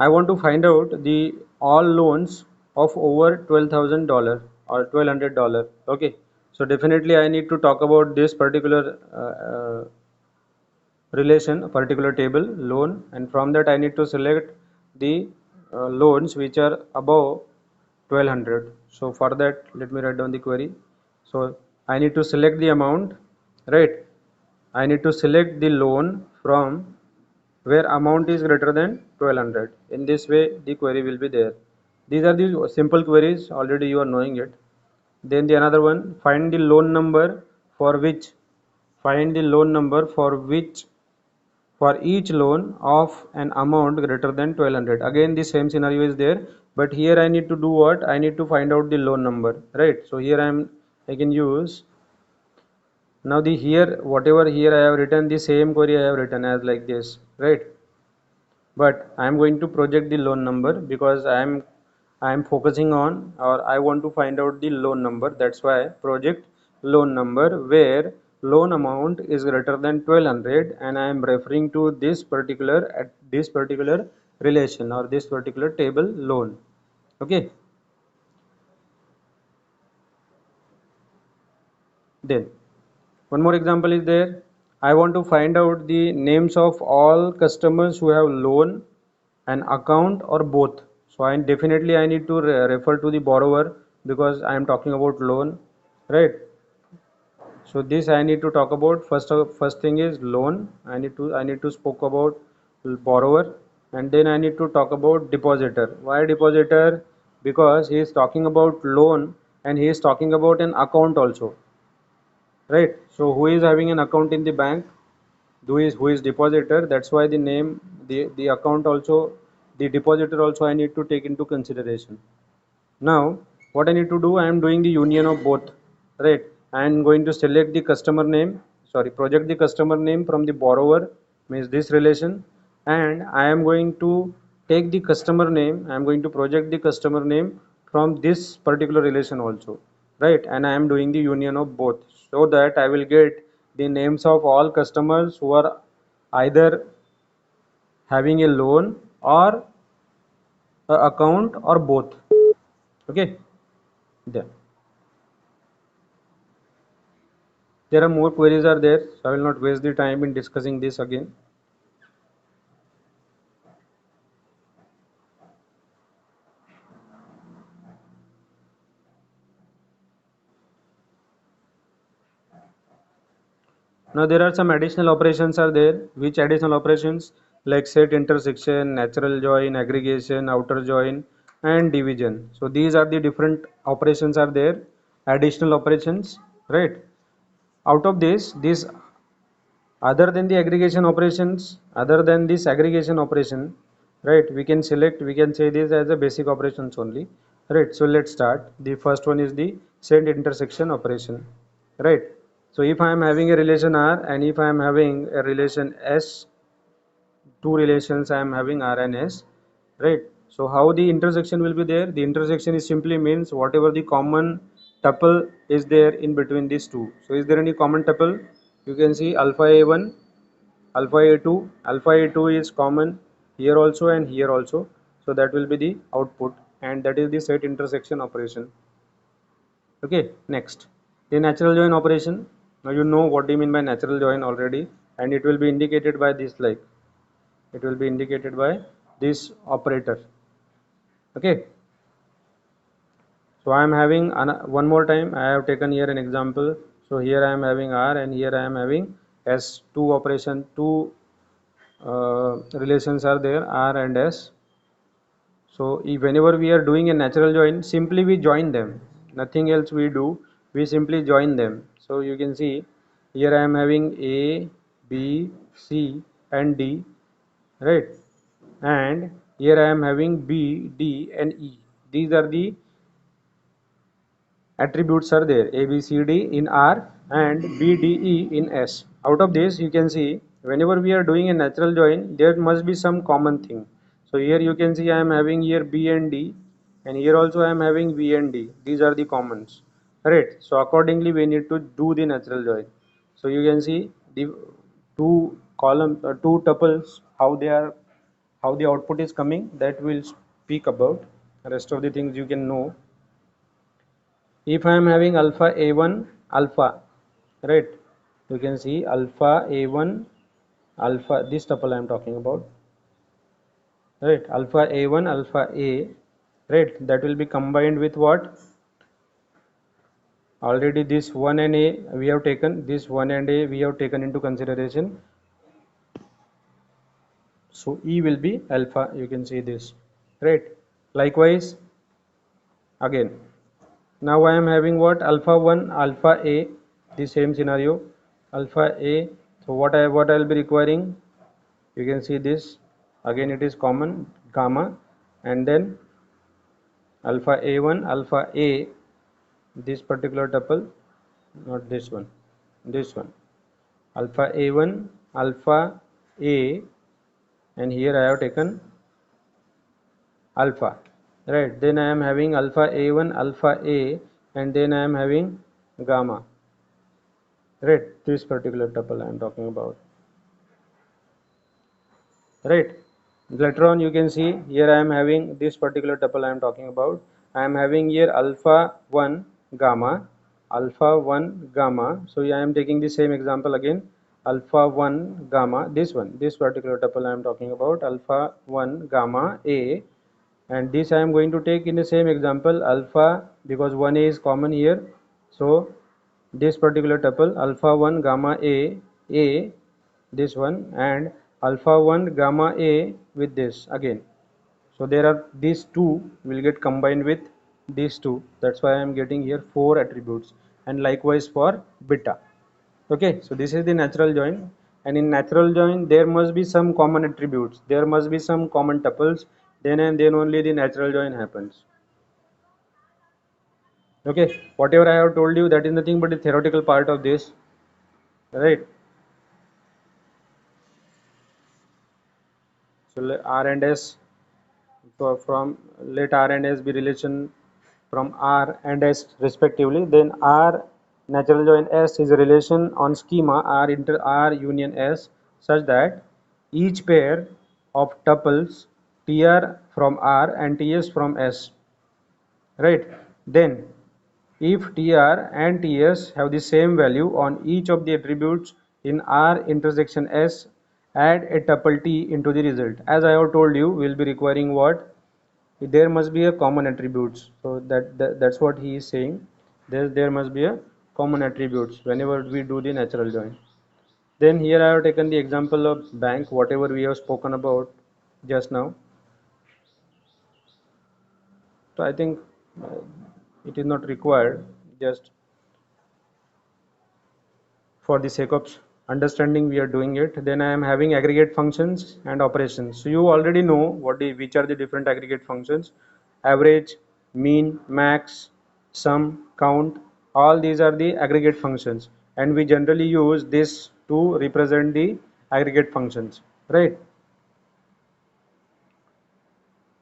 I want to find out the all loans of over $12,000 or $1,200. Okay, so definitely I need to talk about this particular relation, a particular table loan, and from that I need to select the loans which are above 1200. So for that, let me write down the query. So I need to select the amount, right? I need to select the loan from where amount is greater than 1200. In this way the query will be there. These are the simple queries, already you are knowing it. Then the another one, find the loan number for which, find the loan number for which, for each loan of an amount greater than 1200. Again the same scenario is there, but here I need to do what? I need to find out the loan number, right? So here I can use, now the here whatever here I have written, the same query I have written as like this, right? But I am going to project the loan number because I am focusing on, or I want to find out the loan number. That's why project loan number where loan amount is greater than 1200, and I am referring to this particular, at this particular relation or this particular table loan. Okay, then one more example is there. I want to find out the names of all customers who have loan, an account, or both. So I definitely I need to refer to the borrower because I am talking about loan, right? So this I need to talk about. First thing is loan. I need to spoke about borrower, and then I need to talk about depositor. Why depositor? Because he is talking about loan and he is talking about an account also, right? So who is having an account in the bank? Who is depositor? That's why the name, the account also, the depositor also I need to take into consideration. Now what I need to do, I am doing the union of both, right? I am going to select the customer name, sorry, project the customer name from the borrower, means this relation, and I am going to take the customer name, I am going to project the customer name from this particular relation also, right? And I am doing the union of both so that I will get the names of all customers who are either having a loan or a account or both. Okay, then there are more queries are there, so I will not waste the time in discussing this again. Now there are some additional operations are there. Which additional operations? Like set, intersection, natural join, aggregation, outer join, and division. So these are the different operations are there, additional operations, right? Out of this other than the aggregation operations, other than this aggregation operation, right, we can select, we can say this as a basic operations only, right? So let's start. The first one is the set intersection operation, right? So if I am having a relation R and if I am having a relation S, two relations I am having R and S, right? So how the intersection will be there? The intersection is simply means whatever the common tuple is there in between these two. So is there any common tuple? You can see alpha A1, alpha A2, alpha A2 is common here also and here also. So that will be the output, and that is the set intersection operation. Okay, next, the natural join operation. Now you know what do you mean by natural join already, and it will be indicated by this, like it will be indicated by this operator. Okay, so I am having one more time, I have taken here an example. So here I am having R and here I am having S. Two operation, two relations are there, R and S. So if whenever we are doing a natural join, simply we join them, nothing else we do, we simply join them. So you can see here I am having A, B, C and D, right? And here I am having B, D and E. These are the attributes are there, A, B, C, D in R and B, D, E in S. Out of this you can see whenever we are doing a natural join, there must be some common thing. So here you can see I am having here B and D, and here also I am having B and D. These are the commons, right? So accordingly we need to do the natural join. So you can see the two column, two tuples, how they are how the output is coming, that we'll speak about. The rest of the things you can know. If I am having alpha a1 alpha, right, you can see alpha a1 alpha, this tuple I am talking about, right, alpha a1 alpha a, right, that will be combined with what? Already this 1 and a we have taken, this 1 and a we have taken into consideration, so E will be alpha, you can see this, right. Likewise again, now I am having what? Alpha 1 alpha a, the same scenario, alpha a. So what I'll be requiring, you can see this, again it is common, gamma, and then alpha a1 alpha a, this particular tuple, not this one, this one, alpha a1 alpha a, and here I have taken alpha, right. Then I am having alpha a1 alpha a, and then I am having gamma, right, this particular tuple I am talking about, right. Later on you can see here I am having this particular tuple I am talking about, I am having here alpha 1 gamma, alpha 1 gamma. So I am taking the same example again, alpha 1 gamma, this one, this particular tuple I am talking about, alpha 1 gamma a, and this I am going to take in the same example alpha, because 1a is common here, so this particular tuple alpha 1 gamma a, this one, and alpha 1 gamma a with this again. So there are these two will get combined with these two, that's why I am getting here 4 attributes, and likewise for beta. Okay, so this is the natural join, and in natural join there must be some common attributes, there must be some common tuples, then and then only the natural join happens. Okay, whatever I have told you, that is nothing but the theoretical part of this, right. So let R and S, from let R and S be relation from R and S respectively, then R natural join S is a relation on schema R inter R union S, such that each pair of tuples TR from R and TS from S, right. Then if TR and TS have the same value on each of the attributes in R intersection S, add a tuple T into the result. As I have told you, we will be requiring what? There must be a common attributes. So that's what he is saying. There must be a common attributes whenever we do the natural join. Then here I have taken the example of bank, whatever we have spoken about just now. So I think it is not required, just for the sake of understanding we are doing it. Then I am having aggregate functions and operations. So you already know which are the different aggregate functions: average, mean, max, sum, count. All these are the aggregate functions, and we generally use this to represent the aggregate functions, right.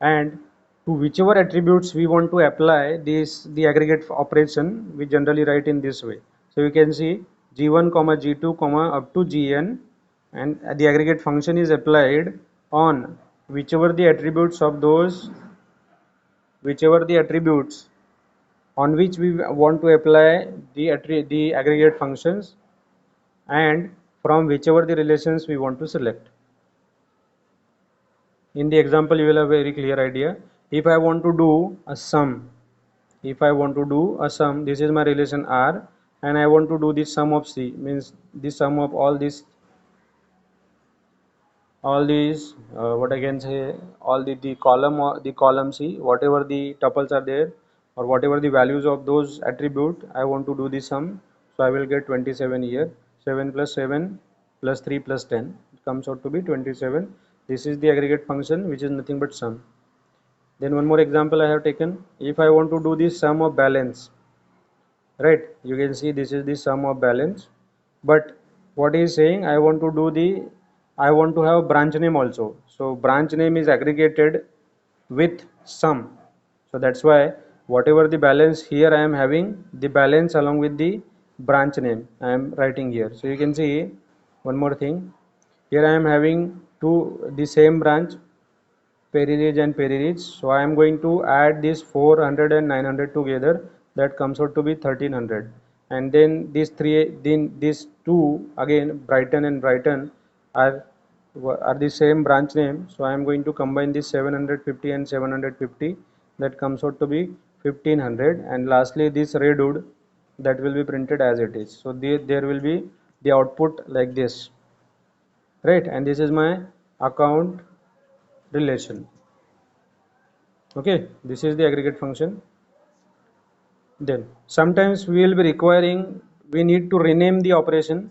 And to whichever attributes we want to apply the aggregate operation, we generally write in this way. So you can see g1 comma g2 comma up to gn, and the aggregate function is applied on whichever the attributes of those, whichever the attributes on which we want to apply the aggregate functions, and from whichever the relations we want to select. In the example you will have a very clear idea. If I want to do a sum, if I want to do a sum, this is my relation R, and I want to do the sum of C, means the sum of all these what I can say, all the column or the column C, whatever the tuples are there, or whatever the values of those attribute, I want to do the sum. So I will get 27 here. 7 plus 7 plus 3 plus 10, it comes out to be 27. This is the aggregate function, which is nothing but sum. Then one more example I have taken. If I want to do the sum of balance, right, you can see this is the sum of balance, but what he is saying, I want to do the, I want to have branch name also. So branch name is aggregated with sum, so that's why whatever the balance here I am having, the balance along with the branch name I am writing here. So you can see one more thing, here I am having the same branch, Perry Ridge and Perry Ridge. So I am going to add this 400 and 900 together. That comes out to be 1300. And then these two again, Brighton and Brighton, are the same branch name. So I am going to combine this 750 and 750. That comes out to be 1500. And lastly, this Redwood, that will be printed as it is. So there will be the output like this, right? And this is my account relation. Okay, this is the aggregate function. Then sometimes we will be requiring, we need to rename the operation,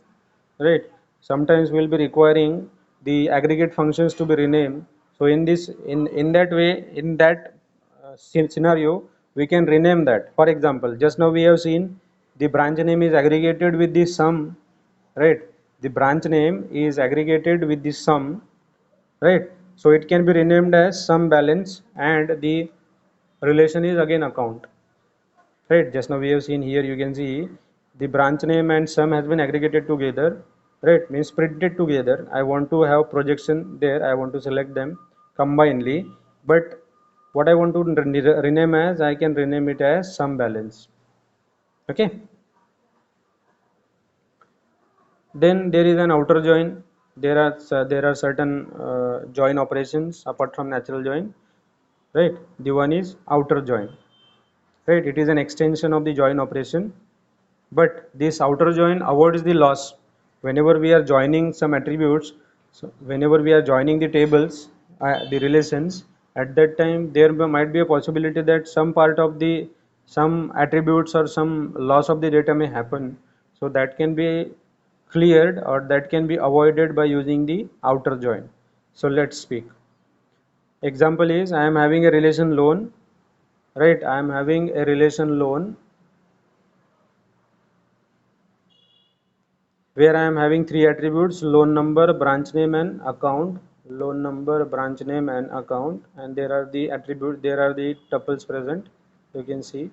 right? Sometimes we will be requiring the aggregate functions to be renamed. So in that way, in that scenario, we can rename that. For example, just now we have seen the branch name is aggregated with the sum, right? The branch name is aggregated with the sum, right? So it can be renamed as sum balance, and the relation is again account, right? Just now we have seen here, you can see the branch name and sum has been aggregated together, right? Means printed together. I want to have projection there, I want to select them combinedly, but what I want to rename as, I can rename it as sum balance. Okay, then there is an outer join. There are certain join operations apart from natural join, right? The one is outer join, right? It is an extension of the join operation, but this outer join avoids the loss. Whenever we are joining some attributes, so whenever we are joining the tables, the relations, at that time there might be a possibility that some attributes or some loss of the data may happen. So that can be cleared, or that can be avoided by using the outer join. So let's speak. Example is, I am having a relation loan, right? I am having a relation loan where I am having three attributes: loan number, branch name and account. Loan number, branch name and account, and there are the attributes, there are the tuples present, you can see.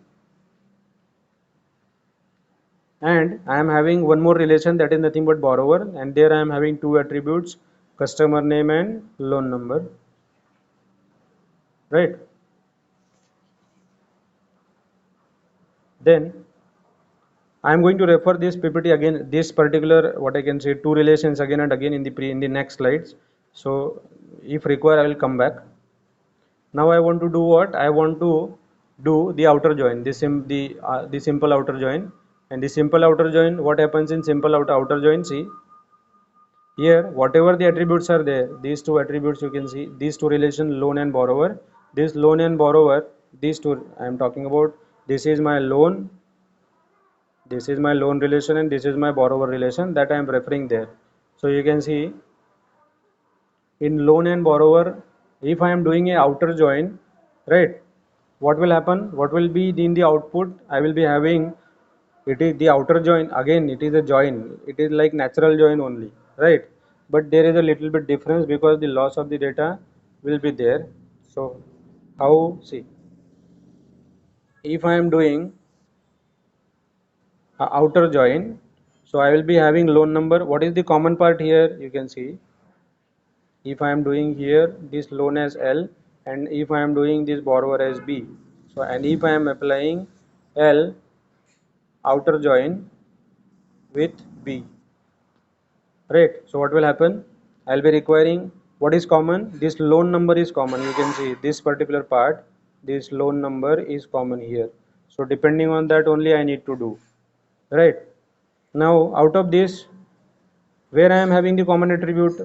And I am having one more relation, that is nothing but borrower, and there I am having two attributes: customer name and loan number, right? Then I am going to refer this PPT again, this particular, what I can say, two relations again and again in the next slides. So if required, I will come back. Now I want to do what? I want to do the outer join, the simple outer join. And the simple outer join, what happens in simple outer join? See here, whatever the attributes are there, these two attributes you can see, these two relation, loan and borrower. This loan and borrower, these two I am talking about. This is my loan, this is my loan relation, and this is my borrower relation that I am referring there. So you can see in loan and borrower, if I am doing a outer join, right, what will happen? What will be in the output? I will be having, it is the outer join, again it is a join, it is like natural join only, right? But there is a little bit difference because the loss of the data will be there. So how, see, if I am doing a outer join, so I will be having loan number. What is the common part here? You can see, if I am doing here this loan as L, and if I am doing this borrower as B, so and if I am applying L outer join with B, right? So what will happen? I'll be requiring, what is common? This loan number is common. You can see this particular part, this loan number is common here. So depending on that only I need to do, right? Now out of this, where I am having the common attribute,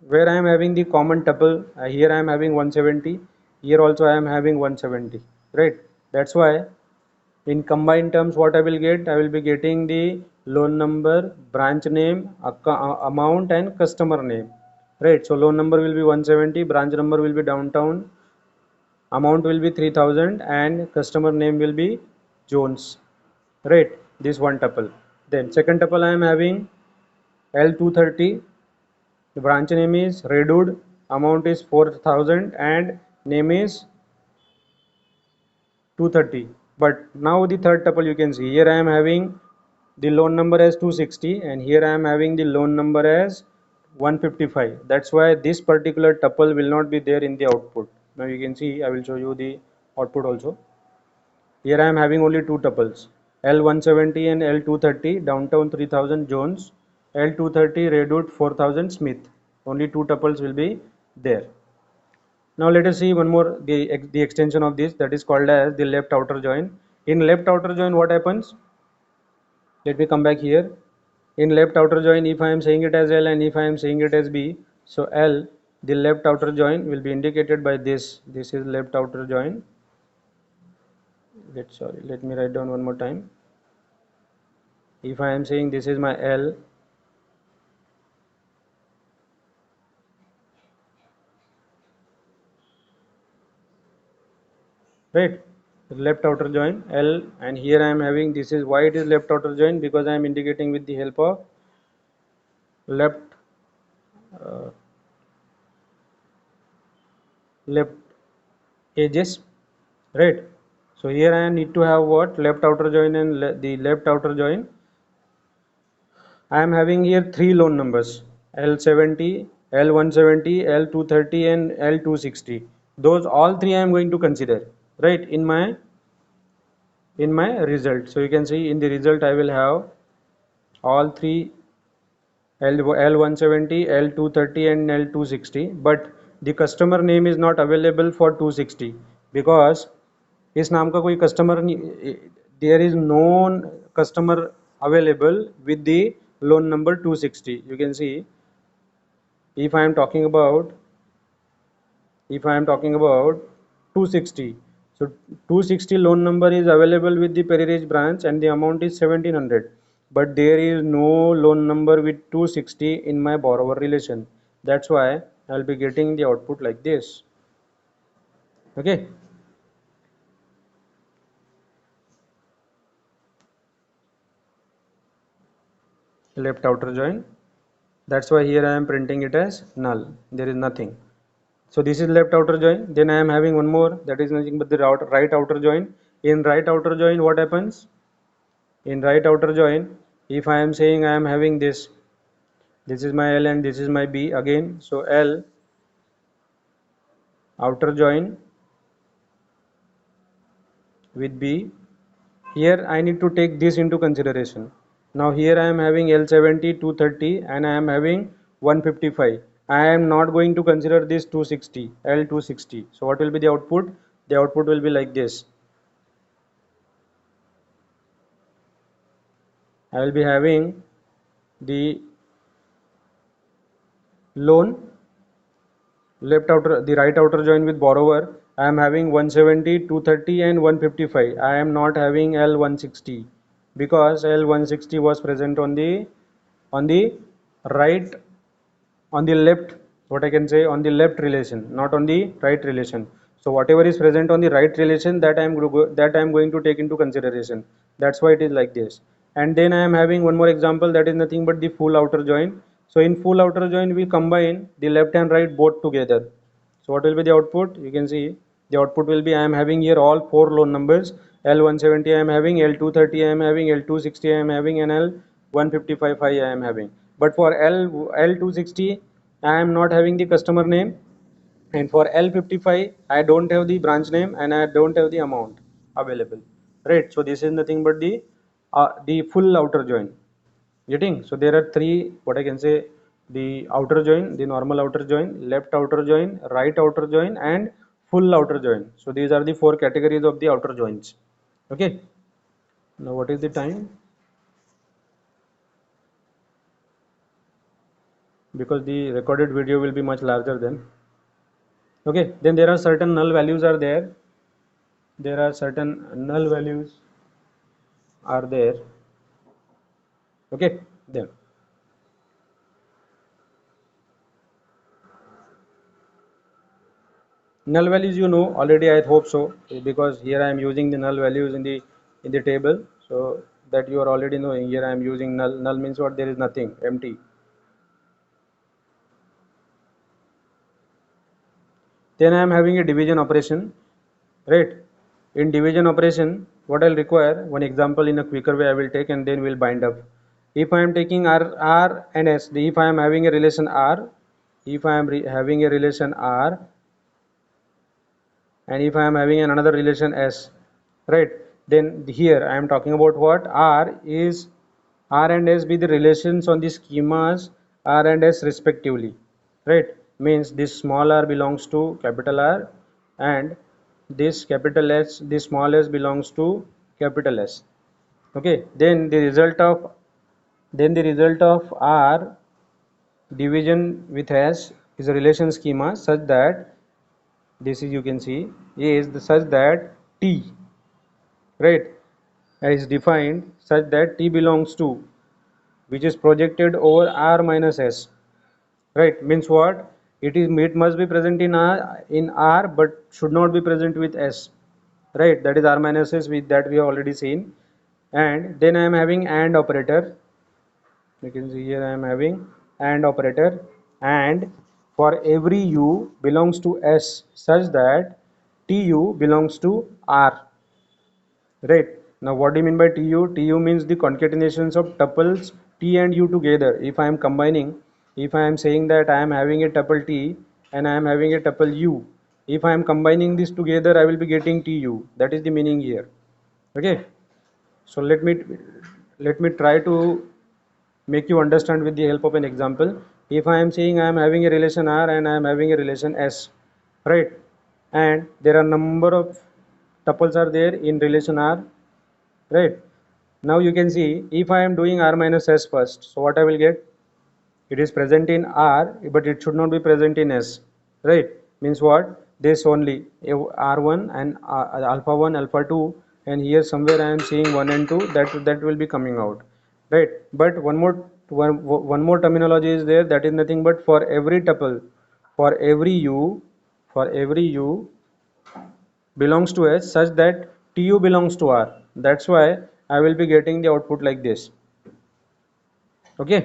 where I am having the common tuple, here I am having 170, here also I am having 170, right? That's why in combined terms, what I will get? I will be getting the loan number, branch name, amount and customer name, right? So loan number will be 170, branch number will be downtown, amount will be 3000, and customer name will be Jones, right? This one tuple. Then second tuple I am having L230, the branch name is Redwood, amount is 4000 and name is 230. But now the third tuple, you can see here I am having the loan number as 260 and here I am having the loan number as 155. That's why this particular tuple will not be there in the output. Now you can see, I will show you the output also. Here I am having only two tuples, L170 and L230, downtown 3000 Jones, L230 Redwood 4000 Smith. Only two tuples will be there. Now let us see one more, the extension of this, that is called as the left outer join. In left outer join, what happens? Let me come back here. In left outer join, if I am saying it as L and if I am saying it as B, so L, the left outer join will be indicated by this. This is left outer join. Let me write down one more time. If I am saying this is my L, right, left outer join L, and here I am having, this is why it is left outer join, because I am indicating with the help of left uh, left edges, right. So here I need to have what, left outer join, and the left outer join I am having here three loan numbers, L70, L170, L230 and L260. Those all three I am going to consider, right, in my result. So you can see in the result I will have all three, L170, L230 and L260, but the customer name is not available for 260 because इस नाम का कोई customer नहीं, there is no customer available with the loan number 260. You can see, if I am talking about 260, so 260 loan number is available with the Perry Ridge branch and the amount is 1700, but there is no loan number with 260 in my borrower relation. That's why I'll be getting the output like this. Okay, left outer join. That's why here I am printing it as null. There is nothing. So this is left outer join. Then I am having one more, that is nothing but the right outer join. In right outer join, what happens? In right outer join, if I am saying I am having this is my L and this is my B again. So L outer join with B. Here I need to take this into consideration. Now here I am having L70, 230 and I am having 155. I am not going to consider this 260, L260. So what will be the output? The output will be like this. I will be having the loan, the right outer join with borrower. I am having 170, 230 and 155. I am not having L160 because L160 was present on the right, on the left, what I can say, on the left relation, not on the right relation. So whatever is present on the right relation, that I am going to take into consideration. That's why it is like this. And then I am having one more example, that is nothing but the full outer join. So in full outer join we combine the left and right both together. So what will be the output? You can see the output will be, I am having here all four loan numbers, L170 I am having, L230 I am having, L260 I am having and L155 I am having. But for L260 I am not having the customer name, and for L55 I don't have the branch name and I don't have the amount available, right. So this is nothing but the full outer join. Getting? So there are three, what I can say, the outer join, the normal outer join, left outer join, right outer join and full outer join. So these are the four categories of the outer joins. Okay. Now what is the time? Because the recorded video will be much larger then. Okay, then there are certain null values are there. There are certain null values are there. Okay, then. Null values you know already, I hope so, because here I am using the null values in the table, so that you are already knowing. Here I am using null. Null means what? There is nothing, empty. Then I am having a division operation, right? In division operation, what I'll require, one example in a quicker way I will take and then we'll bind up. If I am taking R and S, if I am having a relation R, if I am having a relation R, and if I am having another relation S, right, then here I am talking about what? R and S be the relations on the schemas R and S respectively, right? Means this small r belongs to capital R, and this capital S, this small s belongs to capital S. Okay, then the result of R division with S is a relation schema such that this is, you can see, is such that T, right, is defined such that T belongs to, which is projected over R minus S, right? Means what? It must be present in R but should not be present with S, right? That is R minus S, with that we have already seen. And then I am having AND operator. You can see here I am having AND operator, and for every U belongs to S such that TU belongs to R, right? Now what do you mean by TU? TU means the concatenations of tuples T and U together. If I am combining, if I am saying that I am having a tuple T and I am having a tuple U, if I am combining this together I will be getting TU. That is the meaning here. Okay, so let me try to make you understand with the help of an example. If I am saying I am having a relation R and I am having a relation S, right, and there are number of tuples are there in relation R, right? Now you can see if I am doing R minus S first, so what I will get? It is present in R but it should not be present in S, right? Means what? This only R1 and alpha 1 alpha 2, and here somewhere I am seeing 1 and 2, that will be coming out, right? But one more terminology is there, that is nothing but for every tuple, for every U belongs to S such that TU belongs to R. That's why I will be getting the output like this. Okay.